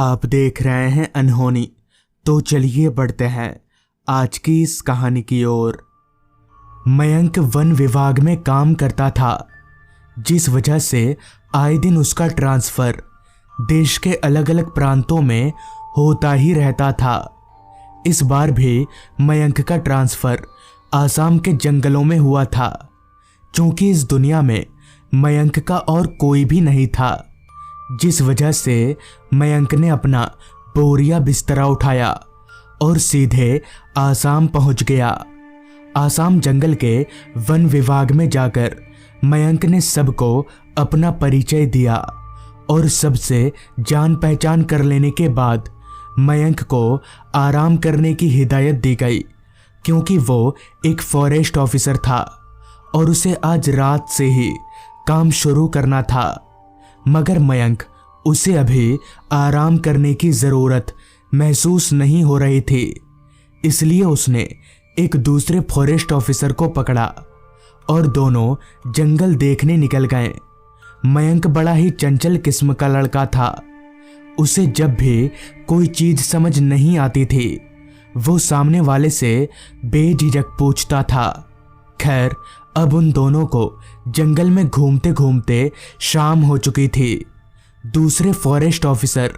आप देख रहे हैं अनहोनी। तो चलिए बढ़ते हैं आज की इस कहानी की ओर। मयंक वन विभाग में काम करता था, जिस वजह से आए दिन उसका ट्रांसफर देश के अलग अलग प्रांतों में होता ही रहता था। इस बार भी मयंक का ट्रांसफर आसाम के जंगलों में हुआ था, क्योंकि इस दुनिया में मयंक का और कोई भी नहीं था, जिस वजह से मयंक ने अपना बोरिया बिस्तरा उठाया और सीधे आसाम पहुंच गया। आसाम जंगल के वन विभाग में जाकर मयंक ने सबको अपना परिचय दिया और सबसे जान पहचान कर लेने के बाद मयंक को आराम करने की हिदायत दी गई, क्योंकि वो एक फॉरेस्ट ऑफिसर था और उसे आज रात से ही काम शुरू करना था। मगर मयंक उसे अभी आराम करने की ज़रूरत महसूस नहीं हो रही थी, इसलिए उसने एक दूसरे फॉरेस्ट ऑफिसर को पकड़ा और दोनों जंगल देखने निकल गए। मयंक बड़ा ही चंचल किस्म का लड़का था। उसे जब भी कोई चीज़ समझ नहीं आती थी, वो सामने वाले से बेझिझक पूछता था। खैर, अब उन दोनों को जंगल में घूमते घूमते शाम हो चुकी थी। दूसरे फॉरेस्ट ऑफिसर,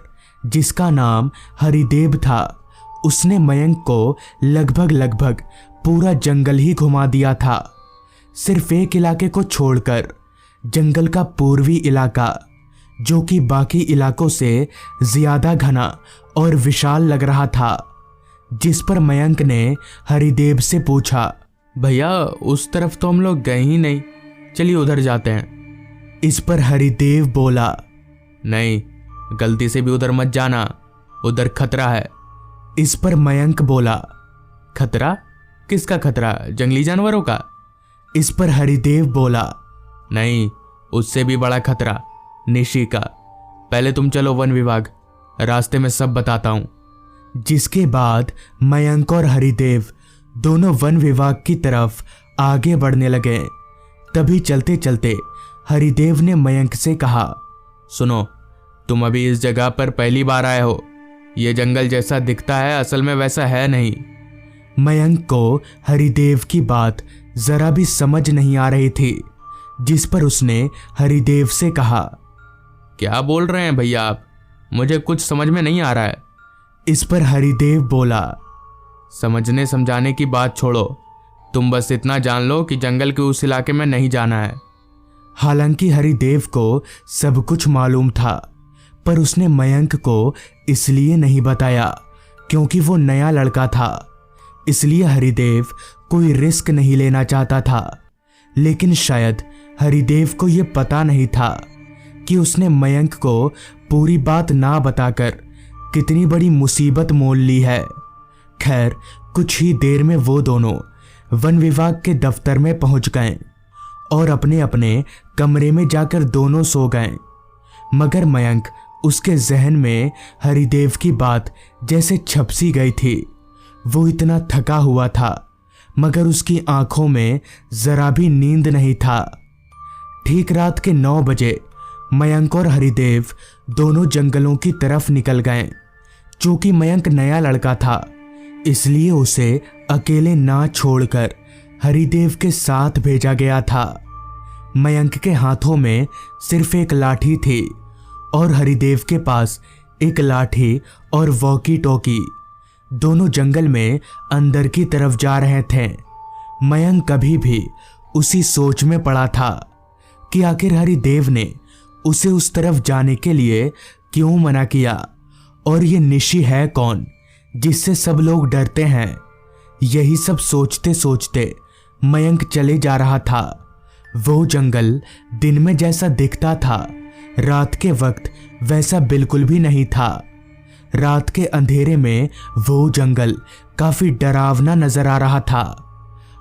जिसका नाम हरिदेव था, उसने मयंक को लगभग पूरा जंगल ही घुमा दिया था। सिर्फ एक इलाके को छोड़कर जंगल का पूर्वी इलाका, जो कि बाकी इलाकों से ज्यादा घना और विशाल लग रहा था, जिस पर मयंक ने हरिदेव से पूछा, भैया उस तरफ तो हम लोग गए ही नहीं, चलिए उधर जाते हैं। इस पर हरिदेव बोला, नहीं, गलती से भी उधर मत जाना, उधर खतरा है। इस पर मयंक बोला, खतरा? किसका खतरा? जंगली जानवरों का? इस पर हरिदेव बोला, नहीं, उससे भी बड़ा खतरा, निशी का। पहले तुम चलो वन विभाग, रास्ते में सब बताता हूं। जिसके बाद मयंक और हरिदेव दोनों वन विभाग की तरफ आगे बढ़ने लगे। तभी चलते चलते हरिदेव ने मयंक से कहा, सुनो, तुम अभी इस जगह पर पहली बार आए हो। ये जंगल जैसा दिखता है असल में वैसा है नहीं। मयंक को हरिदेव की बात जरा भी समझ नहीं आ रही थी, जिस पर उसने हरिदेव से कहा, क्या बोल रहे हैं भैया आप? मुझे कुछ समझ में नहीं आ रहा है। इस पर हरिदेव बोला, समझने समझाने की बात छोड़ो, तुम बस इतना जान लो कि जंगल के उस इलाके में नहीं जाना है। हालांकि हरिदेव को सब कुछ मालूम था, पर उसने मयंक को इसलिए नहीं बताया क्योंकि वो नया लड़का था। इसलिए हरिदेव कोई रिस्क नहीं लेना चाहता था। लेकिन शायद हरिदेव को यह पता नहीं था कि उसने मयंक को पूरी बात ना बताकर कितनी बड़ी मुसीबत मोल ली है। खैर, कुछ ही देर में वो दोनों वन विभाग के दफ्तर में पहुंच गए और अपने अपने कमरे में जाकर दोनों सो गए। मगर मयंक, उसके जहन में हरिदेव की बात जैसे छपसी गई थी। वो इतना थका हुआ था, मगर उसकी आंखों में जरा भी नींद नहीं था। ठीक रात के 9 बजे मयंक और हरिदेव दोनों जंगलों की तरफ निकल गए। चूंकि मयंक नया लड़का था, इसलिए उसे अकेले ना छोड़कर हरिदेव के साथ भेजा गया था। मयंक के हाथों में सिर्फ एक लाठी थी और हरिदेव के पास एक लाठी और वॉकी टॉकी। दोनों जंगल में अंदर की तरफ जा रहे थे। मयंक कभी भी उसी सोच में पड़ा था कि आखिर हरिदेव ने उसे उस तरफ जाने के लिए क्यों मना किया, और ये निशी है कौन जिससे सब लोग डरते हैं। यही सब सोचते सोचते मयंक चले जा रहा था। वो जंगल दिन में जैसा दिखता था, रात के वक्त वैसा बिल्कुल भी नहीं था। रात के अंधेरे में वो जंगल काफी डरावना नजर आ रहा था।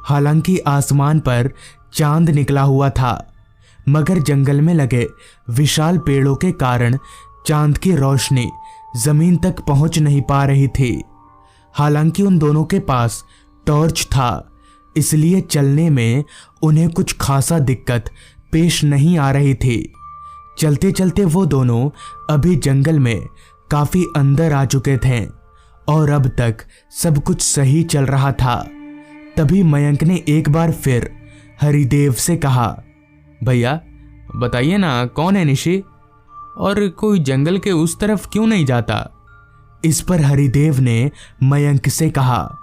हालांकि आसमान पर चांद निकला हुआ था, मगर जंगल में लगे विशाल पेड़ों के कारण चांद की रोशनी जमीन तक पहुंच नहीं पा रही थी। हालांकि उन दोनों के पास टॉर्च था, इसलिए चलने में उन्हें कुछ खासा दिक्कत पेश नहीं आ रही थी। चलते चलते वो दोनों अभी जंगल में काफी अंदर आ चुके थे और अब तक सब कुछ सही चल रहा था। तभी मयंक ने एक बार फिर हरिदेव से कहा, भैया बताइए ना, कौन है निशी, और कोई जंगल के उस तरफ क्यों नहीं जाता? इस पर हरिदेव ने मयंक से कहा,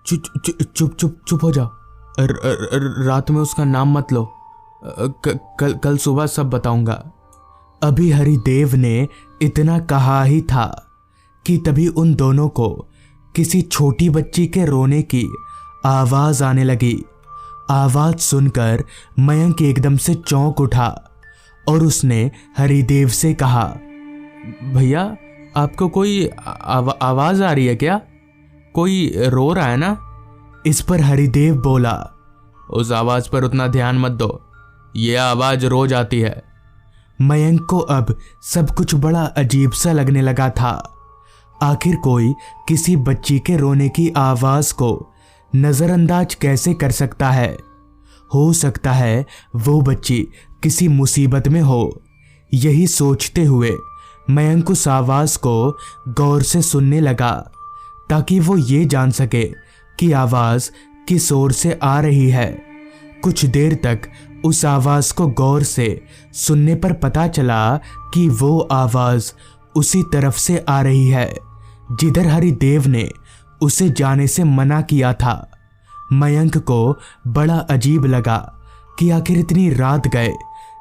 चुप चुप चुप चुप हो जाओ, रात में उसका नाम मत लो, कल सुबह सब बताऊंगा। अभी हरिदेव ने इतना कहा ही था कि तभी उन दोनों को किसी छोटी बच्ची के रोने की आवाज आने लगी। आवाज सुनकर मयंक एकदम से चौंक उठा और उसने हरिदेव से कहा, भैया आपको कोई आवाज आ रही है क्या? कोई रो रहा है ना? इस पर हरिदेव बोला, उस आवाज पर उतना ध्यान मत दो, ये आवाज रोज आती है। मयंक को अब सब कुछ बड़ा अजीब सा लगने लगा था। आखिर कोई किसी बच्ची के रोने की आवाज को नजरअंदाज कैसे कर सकता है? हो सकता है वो बच्ची किसी मुसीबत में हो। यही सोचते हुए मयंक उस आवाज को गौर से सुनने लगा ताकि वो ये जान सके कि आवाज किस ओर से आ रही है। कुछ देर तक उस आवाज को गौर से सुनने पर पता चला कि वो आवाज उसी तरफ से आ रही है जिधर हरिदेव ने उसे जाने से मना किया था। मयंक को बड़ा अजीब लगा कि आखिर इतनी रात गए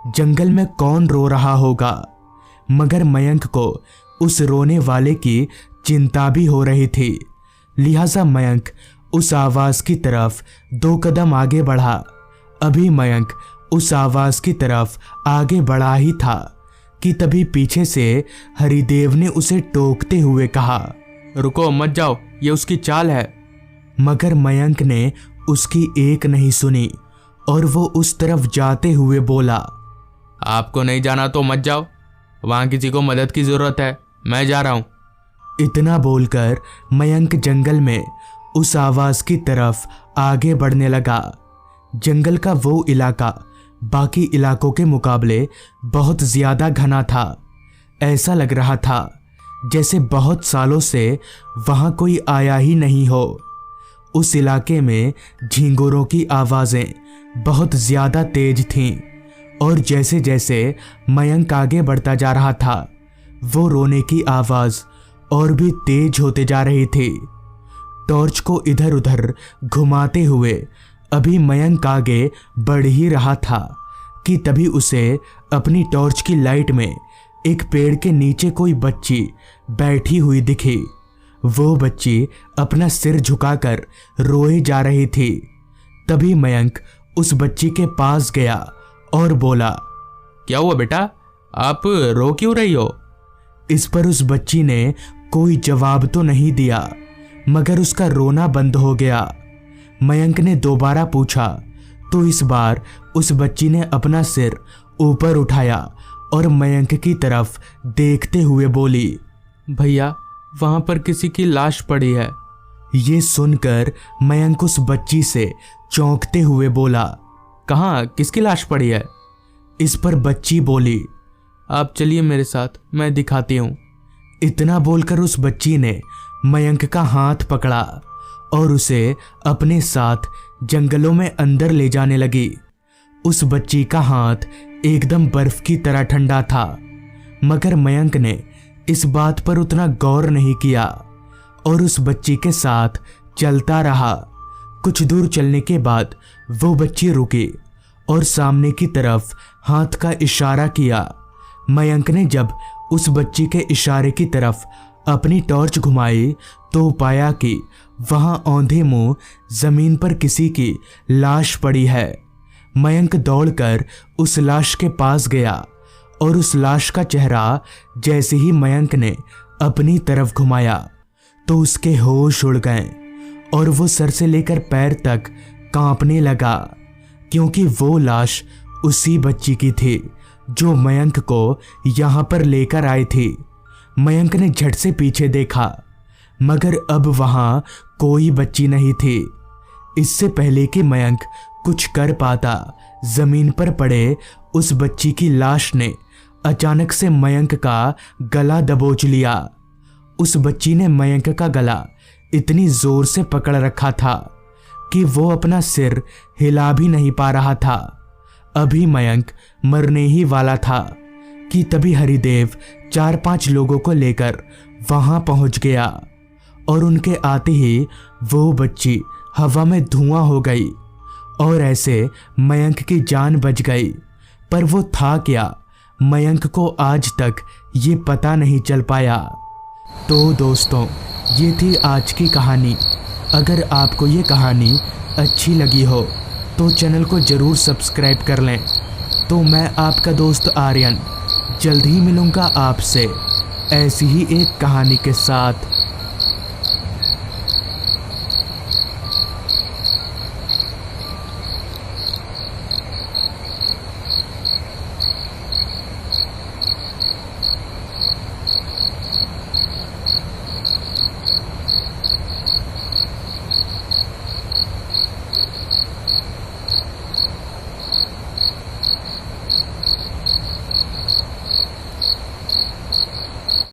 जंगल में कौन रो रहा होगा, मगर मयंक को उस रोने वाले की चिंता भी हो रही थी। लिहाजा मयंक उस आवाज की तरफ 2 कदम आगे बढ़ा। अभी मयंक उस आवाज की तरफ आगे बढ़ा ही था कि तभी पीछे से हरिदेव ने उसे टोकते हुए कहा, रुको मत जाओ, ये उसकी चाल है। मगर मयंक ने उसकी एक नहीं सुनी और वो उस तरफ जाते हुए बोला, आपको नहीं जाना तो मत जाओ, वहां किसी को मदद की जरूरत है, मैं जा रहा हूं। इतना बोलकर मयंक जंगल में उस आवाज की तरफ आगे बढ़ने लगा। जंगल का वो इलाका बाकी इलाकों के मुकाबले बहुत ज्यादा घना था। ऐसा लग रहा था जैसे बहुत सालों से वहां कोई आया ही नहीं हो। उस इलाके में झींगुरों की आवाजें बहुत ज्यादा तेज थीं और जैसे जैसे मयंक आगे बढ़ता जा रहा था वो रोने की आवाज और भी तेज होते जा रही थी। टॉर्च को इधर उधर घुमाते हुए अभी मयंक आगे बढ़ ही रहा था कि तभी उसे अपनी टॉर्च की लाइट में एक पेड़ के नीचे कोई बच्ची बैठी हुई दिखी। वो बच्ची अपना सिर झुकाकर रोए जा रही थी। तभी मयंक उस बच्ची के पास गया और बोला, क्या हुआ बेटा, आप रो क्यों रही हो? इस पर उस बच्ची ने कोई जवाब तो नहीं दिया मगर उसका रोना बंद हो गया। मयंक ने दोबारा पूछा तो इस बार उस बच्ची ने अपना सिर ऊपर उठाया और मयंक की तरफ देखते हुए बोली, भैया वहां पर किसी की लाश पड़ी है। ये सुनकर मयंक उस बच्ची से चौंकते हुए बोला, कहाँ, किसकी लाश पड़ी है? इस पर बच्ची बोली, आप चलिए मेरे साथ, मैं दिखाती हूँ। इतना बोलकर उस बच्ची ने मयंक का हाथ पकड़ा और उसे अपने साथ जंगलों में अंदर ले जाने लगी। उस बच्ची का हाथ एकदम बर्फ की तरह ठंडा था मगर मयंक ने इस बात पर उतना गौर नहीं किया और उस बच्ची के साथ चलता रहा। कुछ दूर चलने के बाद वो बच्ची रुकी और सामने की तरफ हाथ का इशारा किया। मयंक ने जब उस बच्ची के इशारे की तरफ अपनी टॉर्च घुमाई तो पाया कि वहां औंधे मुंह जमीन पर किसी की लाश पड़ी है। मयंक दौड़कर उस लाश के पास गया और उस लाश का चेहरा जैसे ही मयंक ने अपनी तरफ घुमाया तो उसके होश उड़ गए और वो सर से लेकर पैर तक कांपने लगा क्योंकि वो लाश उसी बच्ची की थी जो मयंक को यहाँ पर लेकर आई थी। मयंक ने झट से पीछे देखा मगर अब वहां कोई बच्ची नहीं थी। इससे पहले कि मयंक कुछ कर पाता, जमीन पर पड़े उस बच्ची की लाश ने अचानक से मयंक का गला दबोच लिया उस बच्ची ने मयंक का गला इतनी जोर से पकड़ रखा था कि वो अपना सिर हिला भी नहीं पा रहा था। अभी मयंक मरने ही वाला था कि तभी हरिदेव 4-5 लोगों को लेकर वहां पहुंच गया और उनके आते ही वो बच्ची हवा में धुआं हो गई और ऐसे मयंक की जान बच गई। पर वो था क्या, मयंक को आज तक ये पता नहीं चल पाया। तो दोस्तों, ये थी आज की कहानी। अगर आपको ये कहानी अच्छी लगी हो तो चैनल को ज़रूर सब्सक्राइब कर लें। तो मैं आपका दोस्त आर्यन जल्द ही मिलूँगा आपसे ऐसी ही एक कहानी के साथ।